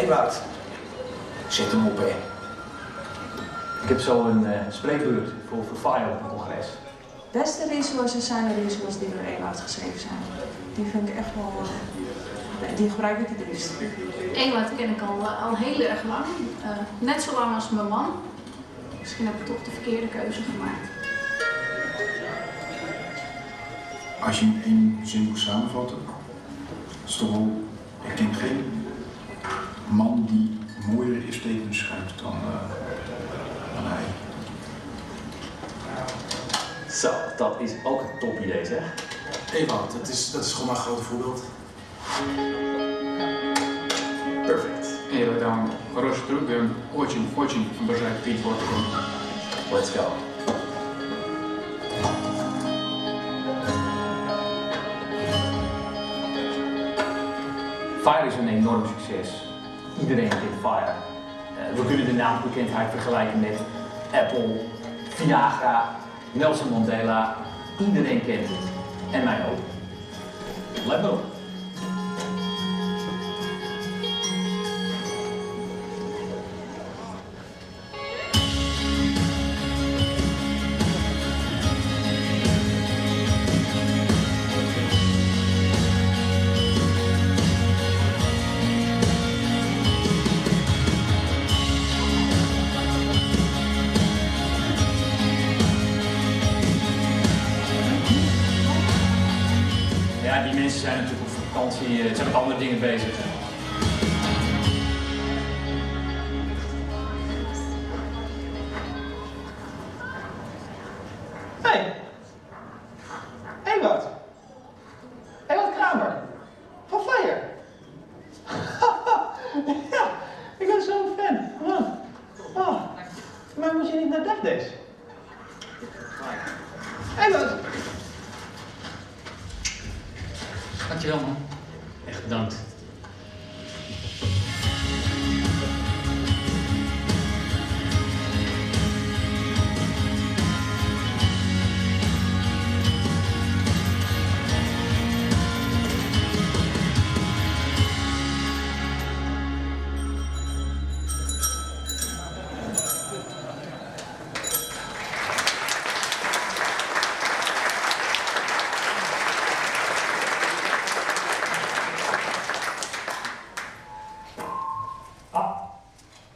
Ewout, zet hem op, hè. Ik heb zo een spreekbeurt voor FHIR op het congres. De beste resources zijn de resources die door Ewout geschreven zijn. Die vind ik echt wel, die gebruik ik het liefst. Ewout ken ik al heel erg lang. Net zo lang als mijn man. Misschien heb ik toch de verkeerde keuze gemaakt. Als je in één zin moet samenvatten, is toch wel, ik ken geen man die mooier is tegen de schrijft dan hij. Zo, dat is ook een top idee, zeg. Ewout, dat is gewoon een groot voorbeeld. Perfect. Это там хороший труд, я очень обожаю пить водку. Let's go. FHIR is een enorm succes. Iedereen kent FHIR. We kunnen de naambekendheid vergelijken met Apple, Viagra, Nelson Mandela. Iedereen kent het. En mij ook. Let me op. Ja, die mensen zijn natuurlijk op vakantie, ze zijn met andere dingen bezig. Hey! Ewout! Ewout Kramer! Van FHIR! Ja, ik ben zo'n fan. Oh, maar moet je niet naar DevDays? Ewout! Dankjewel man. Echt bedankt.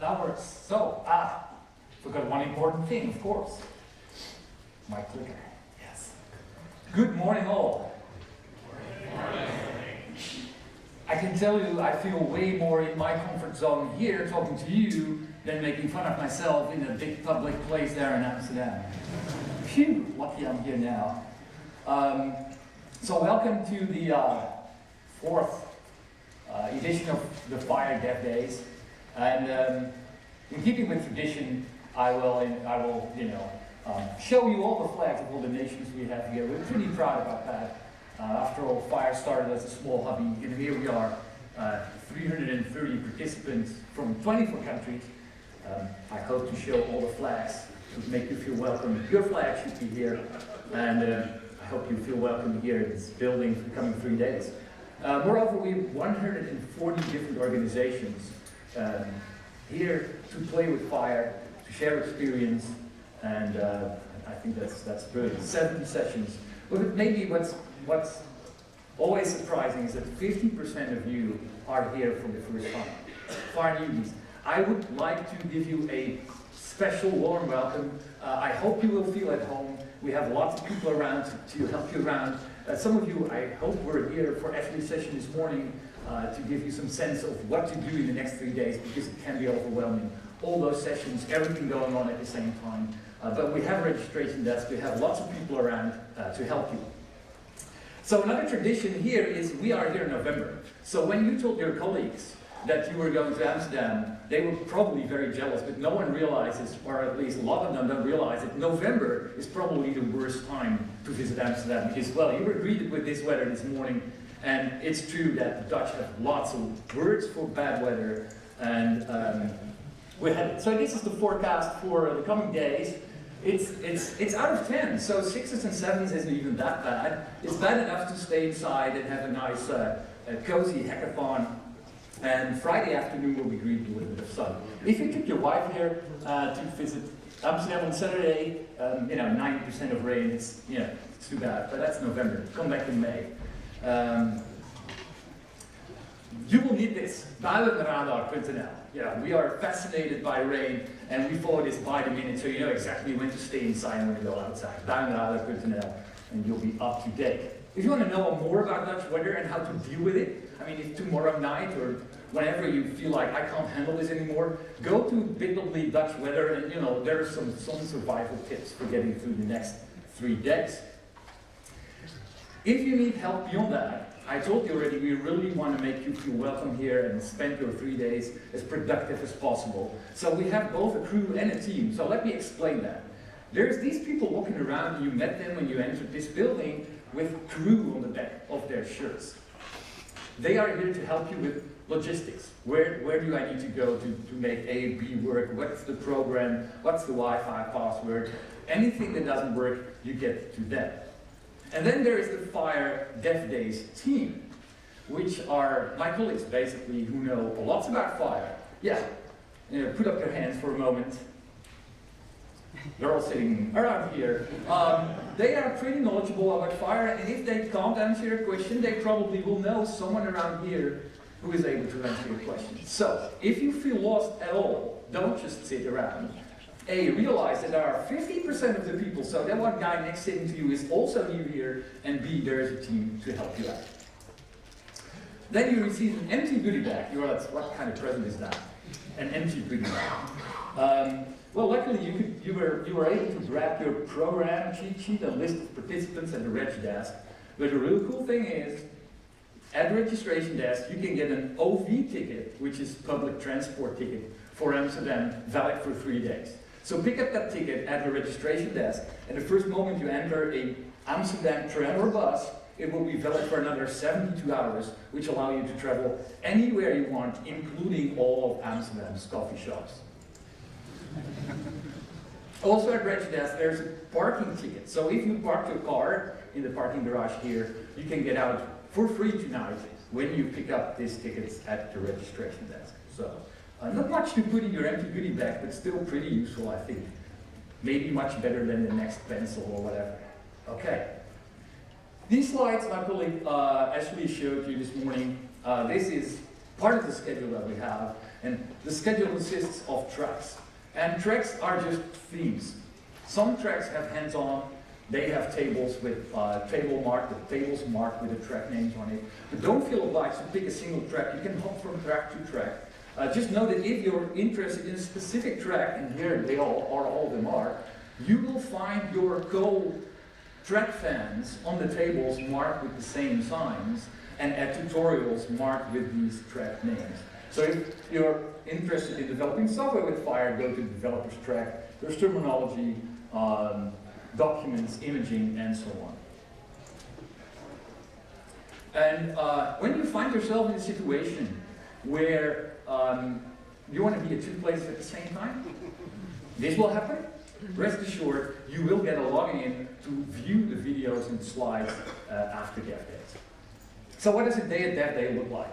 That works. So, forgot one important thing, of course. My clicker. Yes. Good morning, all. I can tell you I feel way more in my comfort zone here talking to you than making fun of myself in a big public place there in Amsterdam. Phew, lucky I'm here now. So welcome to the fourth edition of the FHIR DevDays. And in keeping with tradition, I will, show you all the flags of all the nations we have here. We're pretty proud about that. After all, FHIR started as a small hobby, and here we are, 330 participants from 24 countries. I hope to show all the flags to make you feel welcome. Your flag should be here, and I hope you feel welcome here in this building for the coming 3 days. Moreover, we have 140 different organizations here to play with FHIR, to share experience, and I think that's brilliant. 70 sessions. But maybe what's always surprising is that 50% of you are here for the first time. FHIR newbies. I would like to give you a special warm welcome. I hope you will feel at home. We have lots of people around to help you around. Some of you, I hope, were here for every session this morning to give you some sense of what to do in the next 3 days, because it can be overwhelming. All those sessions, everything going on at the same time. But we have a registration desk, we have lots of people around to help you. So another tradition here is we are here in November. So when you told your colleagues that you were going to Amsterdam, they were probably very jealous, but no one realizes, or at least a lot of them don't realize that November is probably the worst time to visit Amsterdam, because, well, you were greeted with this weather this morning, and it's true that the Dutch have lots of words for bad weather, and we had it. So this is the forecast for the coming days. It's out of 10, so 6s and 7s isn't even that bad. It's bad enough to stay inside and have a nice cozy hackathon. And Friday afternoon will be greeted with a little bit of sun. If you took your wife here to visit Amsterdam on Saturday, 90% of rain, it's too bad, but that's November. Come back in May. You will need this, buienradar.nl. Yeah, we are fascinated by rain, and we follow this by the minute, so you know exactly when to stay inside and when to go outside. Buienradar.nl, and you'll be up to date. If you want to know more about Dutch weather and how to deal with it, I mean, if tomorrow night or whenever you feel like I can't handle this anymore, go to bit.ly Dutch weather, and there are some survival tips for getting through the next 3 days. If you need help beyond that, I told you already, we really want to make you feel welcome here and spend your 3 days as productive as possible. So we have both a crew and a team, so let me explain that. There's these people walking around, and you met them when you entered this building with crew on the back of their shirts. They are here to help you with logistics. Where do I need to go to make A, B work? What's the program? What's the Wi-Fi password? Anything that doesn't work, you get to them. And then there is the FHIR DevDays team, which are my colleagues basically who know lots about FHIR. Yeah, put up your hands for a moment. They're all sitting around here. They are pretty knowledgeable about FHIR, and if they can't answer your question, they probably will know someone around here who is able to answer your question. So, if you feel lost at all, don't just sit around. A, realize that there are 50% of the people, so that one guy next sitting to you is also new here, and B, there is a team to help you out. Then you receive an empty goodie bag. You're like, what kind of present is that? An empty goodie bag. Well, luckily you were able to grab your program cheat sheet, a list of participants at the reg desk. But the real cool thing is, at the registration desk, you can get an OV ticket, which is public transport ticket for Amsterdam, valid for 3 days. So pick up that ticket at the registration desk, and the first moment you enter a Amsterdam tram or bus, it will be valid for another 72 hours, which allow you to travel anywhere you want, including all of Amsterdam's coffee shops. Also at Reg Desk, there's a parking ticket. So if you park your car in the parking garage here, you can get out for free tonight when you pick up these tickets at the registration desk. So not much to put in your empty goodie bag, but still pretty useful, I think. Maybe much better than the next pencil or whatever. Okay. These slides my colleague Ashley showed you this morning. This is part of the schedule that we have, and the schedule consists of tracks. And tracks are just themes. Some tracks have hands-on. They have tables with tables marked with the track names on it. But don't feel obliged to pick a single track. You can hop from track to track. Just know that if you're interested in a specific track, and here they all of them are, you will find your co-track fans on the tables marked with the same signs, and at tutorials marked with these track names. So if you're interested in developing software with FHIR, go to the developers track. There's terminology, documents, imaging, and so on. And when you find yourself in a situation where you want to be at 2 places at the same time, this will happen. Rest assured, you will get a login to view the videos and slides after DevDays. So what does a day at DevDay look like?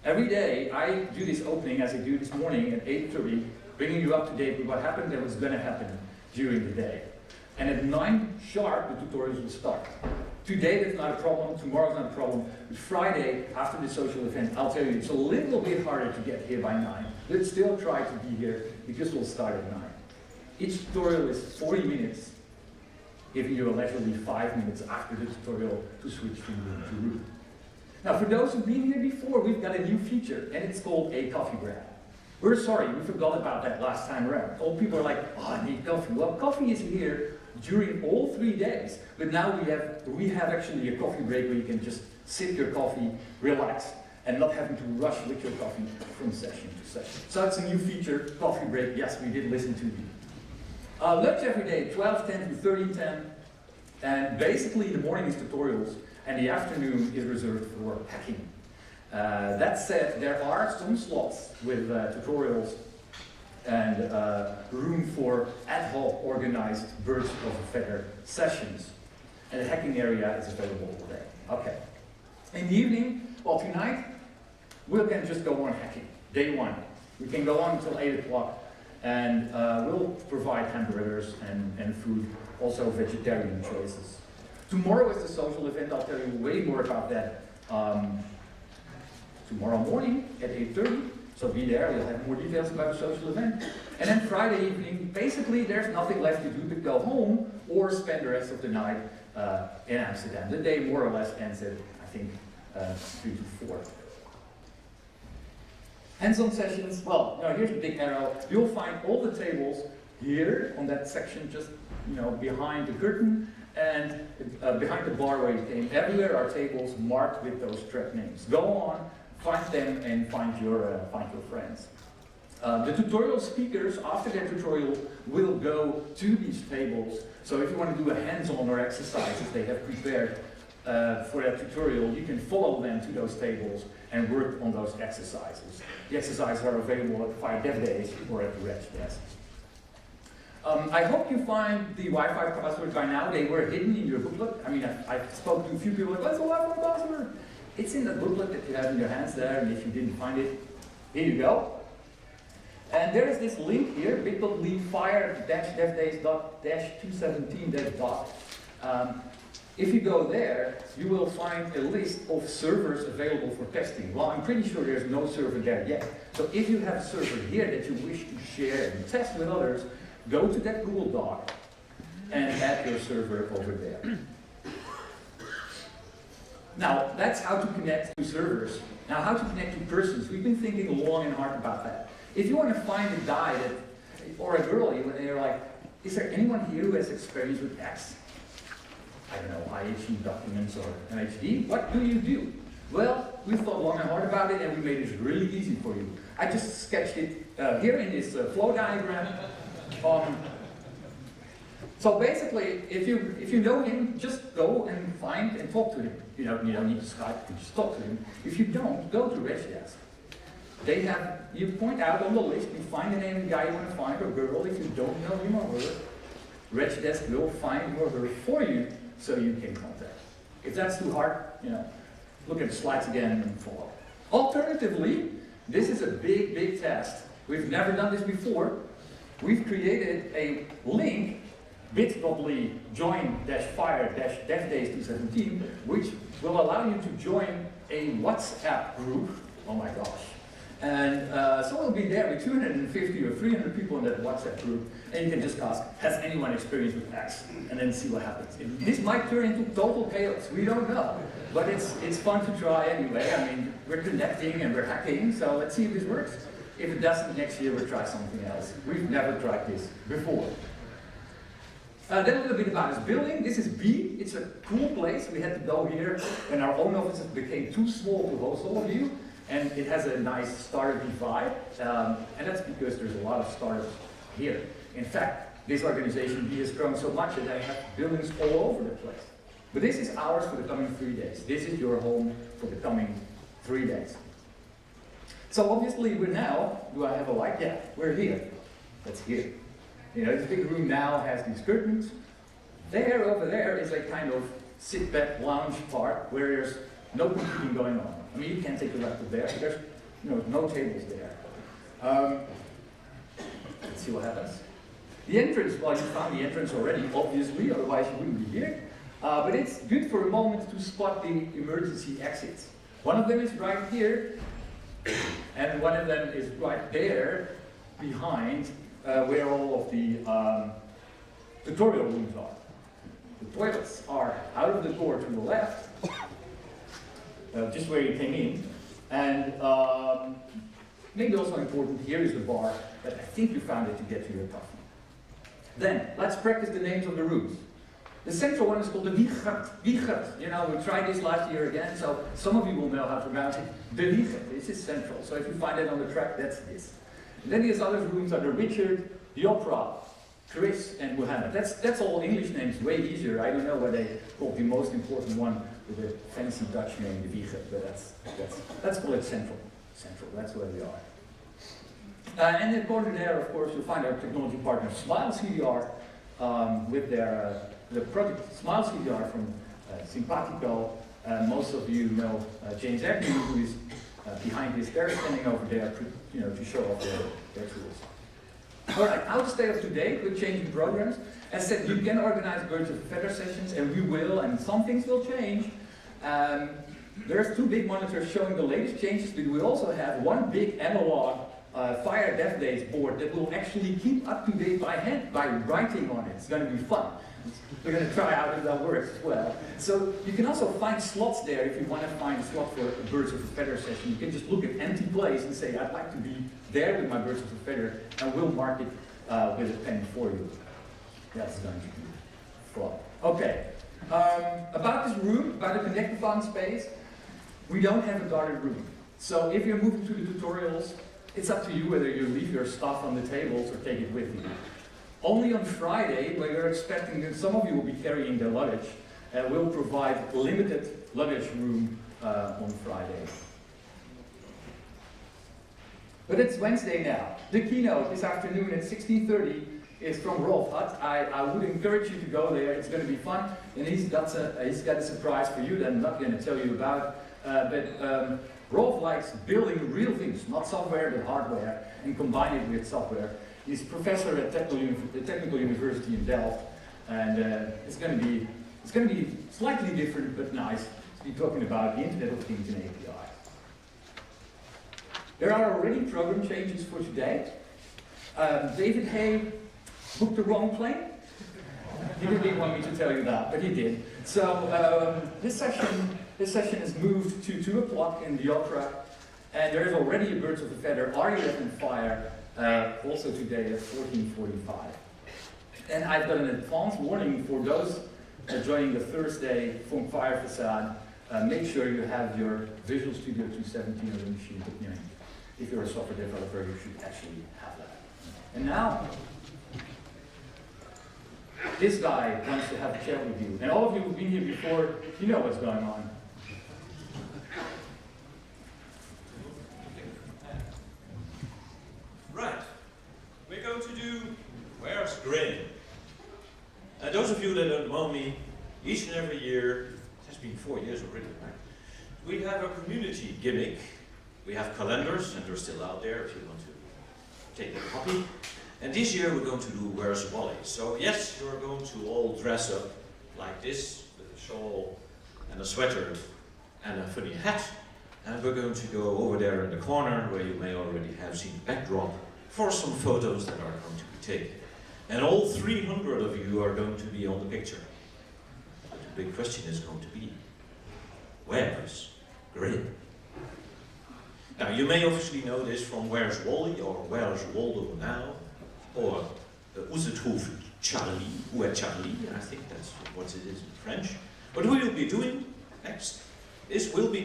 Every day, I do this opening, as I do this morning at 8:30, bringing you up to date with what happened and what's going to happen during the day. And at 9 sharp, the tutorials will start. Today, that's not a problem. Tomorrow's not a problem. But Friday, after the social event, I'll tell you, it's a little bit harder to get here by 9. But still try to be here, because we'll start at 9. Each tutorial is 40 minutes, giving you allegedly 5 minutes after the tutorial to switch from room to room. Now, for those who've been here before, we've got a new feature, and it's called a coffee break. We're sorry, we forgot about that last time around. All people are like, oh, I need coffee. Well, coffee is here during all 3 days, but now we have actually a coffee break where you can just sip your coffee, relax, and not having to rush with your coffee from session to session. So it's a new feature, coffee break. Yes, we did listen to you. Lunch every day, 12:10 to 13:10, and basically the morning is tutorials, and the afternoon is reserved for hacking. That said, there are some slots with tutorials and room for ad hoc organized birds of a feather sessions. And the hacking area is available all day. Okay. In the evening, well, tonight, we can just go on hacking, day one. We can go on until 8 o'clock, and we'll provide hamburgers and food, also vegetarian choices. Tomorrow is the social event. I'll tell you way more about that tomorrow morning at 8:30. So be there, we'll have more details about the social event. And then Friday evening, basically there's nothing left to do but go home or spend the rest of the night in Amsterdam. The day more or less ends at, I think, 3 to 4. Hands-on sessions, well, here's the big arrow. You'll find all the tables here on that section, just behind the curtain and behind the bar where you came. Everywhere are tables marked with those track names. Go on, find them, and find your friends. The tutorial speakers after their tutorial will go to these tables. So if you want to do a hands-on or exercises they have prepared for that tutorial, you can follow them to those tables and work on those exercises. The exercises are available at FHIR DevDays or at the Reg Desk. I hope you find the Wi-Fi password by now. They were hidden in your booklet. I mean, I spoke to a few people like, what's the Wi-Fi password? It's in the booklet that you have in your hands there, and if you didn't find it, here you go. And there is this link here, bit.ly FHIR-devdays.-217-dot. If you go there, you will find a list of servers available for testing. Well, I'm pretty sure there's no server there yet. So if you have a server here that you wish to share and test with others, go to that Google Doc and add your server over there. Now, that's how to connect to servers. Now, how to connect to persons. We've been thinking long and hard about that. If you want to find a guy or a girl, and you're like, is there anyone here who has experience with X? I don't know, IHE documents or MHD? What do? Well, we thought long and hard about it, and we made it really easy for you. I just sketched it here in this flow diagram. So basically, if you know him, just go and find and talk to him. You don't need to Skype, you just talk to him. If you don't, go to Reg Desk. You point out on the list, you find the name of the guy you want to find, or girl. If you don't know him or her, Reg Desk will find him or her for you, so you can contact. If that's too hard, look at the slides again and follow. Alternatively, this is a big, big test. We've never done this before. We've created a link, bit.ly join-FHIR-devdays217, which will allow you to join a WhatsApp group. Oh my gosh. And so we'll be there with 250 or 300 people in that WhatsApp group, and you can just ask, has anyone experienced with X? And then see what happens. This might turn into total chaos, we don't know. But it's fun to try anyway. I mean, we're connecting and we're hacking, so let's see if this works. If it doesn't, next year we'll try something else. We've never tried this before. Then a little bit about this building. This is B. It's a cool place. We had to go here when our own offices became too small to host all of you. And it has a nice startup vibe. And that's because there's a lot of startups here. In fact, this organization B has grown so much that they have buildings all over the place. But this is ours for the coming 3 days. This is your home for the coming 3 days. So obviously we're now, do I have a light? Yeah, we're here. That's here. This big room now has these curtains. Over there is a kind of sit-back lounge part where there's no computing going on. I mean, you can't take your laptop there. There's no tables there. Let's see what happens. The entrance, well, you found the entrance already, obviously, otherwise you wouldn't be here. But it's good for a moment to spot the emergency exits. One of them is right here, and one of them is right there, behind where all of the tutorial rooms are. The toilets are out of the door to the left, just where you came in. And maybe also important, here is the bar, but I think you found it to get to your coffee. Then, let's practice the names of the rooms. The central one is called the Wiegert. Wiegert. We tried this last year again, so some of you will know how to pronounce it. The Wiegert. This is central. So if you find it on the track, that's this. And then these other rooms are the Richard, the Opera, Chris, and Muhammad. That's all English names, way easier. I don't know what they call the most important one with a fancy Dutch name, the Wiegert, but let's call it central. Central, that's where we are. And in the corner there, of course, you'll find our technology partner, Smile CDR, with the project Smile CDR from Simpatico. Most of you know James Agnew, who is behind this. They're standing over there, to show off their tools. All right, how to stay up to date with changing programs. As I said, you can organize birds of a feather sessions, and we will, and some things will change. There's 2 big monitors showing the latest changes, but we also have 1 big analog FHIR DevDays board that will actually keep up to date by hand, by writing on it. It's going to be fun. We're going to try out if that works as well. So you can also find slots there if you want to find a slot for a birds of a feather session. You can just look at empty place and say, I'd like to be there with my birds of a feather, and we'll mark it with a pen for you. That's going to be fun. Okay. About this room, about the connectathon space, we don't have a guarded room. So if you're moving through the tutorials, it's up to you whether you leave your stuff on the tables or take it with you. Only on Friday, where you're expecting that some of you will be carrying their luggage, we'll provide limited luggage room on Friday. But it's Wednesday now. The keynote this afternoon at 16:30 is from Rolf Hutt. I would encourage you to go there. It's going to be fun, and he's got a surprise for you that I'm not going to tell you about. But Rolf likes building real things, not software but hardware, and combine it with software. He's a professor at the Technical University in Delft, and it's going to be slightly different but nice to be talking about the Internet of Things and APIs. There are already program changes for today. David Hay booked the wrong plane. He didn't want me to tell you that, but he did. So this session is moved to 2 o'clock in the Opera, and there is already a Birds of a Feather RUF and FHIR also today at 14:45. And I've got an advance warning for those joining the Thursday from FHIR Facade. Make sure you have your Visual Studio 217 on the machine. If you're a software developer, you should actually have that. And now, this guy wants to have a chat with you. And all of you who've been here before, you know what's going on. Right, we're going to do Where's Grain? Those of you that don't know me, each and every year, it has been 4 years already, right? We have a community gimmick. We have calendars, and they're still out there if you want to take a copy. And this year we're going to do Where's Wally? So yes, you're going to all dress up like this, with a shawl and a sweater and a funny hat. And we're going to go over there in the corner, where you may already have seen the backdrop, for some photos that are going to be taken. And all 300 of you are going to be on the picture. But the big question is going to be, where's Grin? Now, you may obviously know this from Where's Wally, or Where's Waldo Now, or Où se trouve Charlie, Où est Charlie? I think that's what it is in French. What we will be doing next is we'll be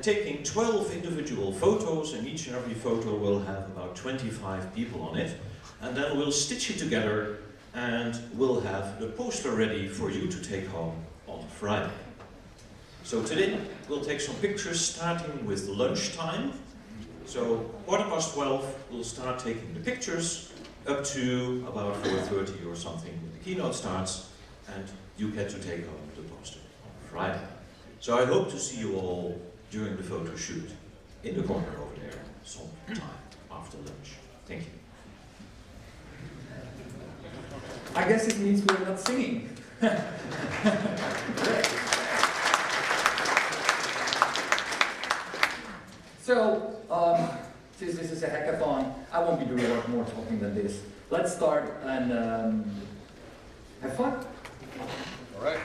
taking 12 individual photos, and each and every photo will have about 25 people on it, and then we'll stitch it together and we'll have the poster ready for you to take home on Friday. So today we'll take some pictures starting with lunchtime. So 12:15 we'll start taking the pictures up to about 4:30 or something when the keynote starts, and you get to take home the poster on Friday. So I hope to see you all during the photo shoot in the corner over there sometime after lunch. Thank you. I guess it means we're not singing. Great. So, since this is a hackathon, I won't be doing a lot more talking than this. Let's start and have fun. All right.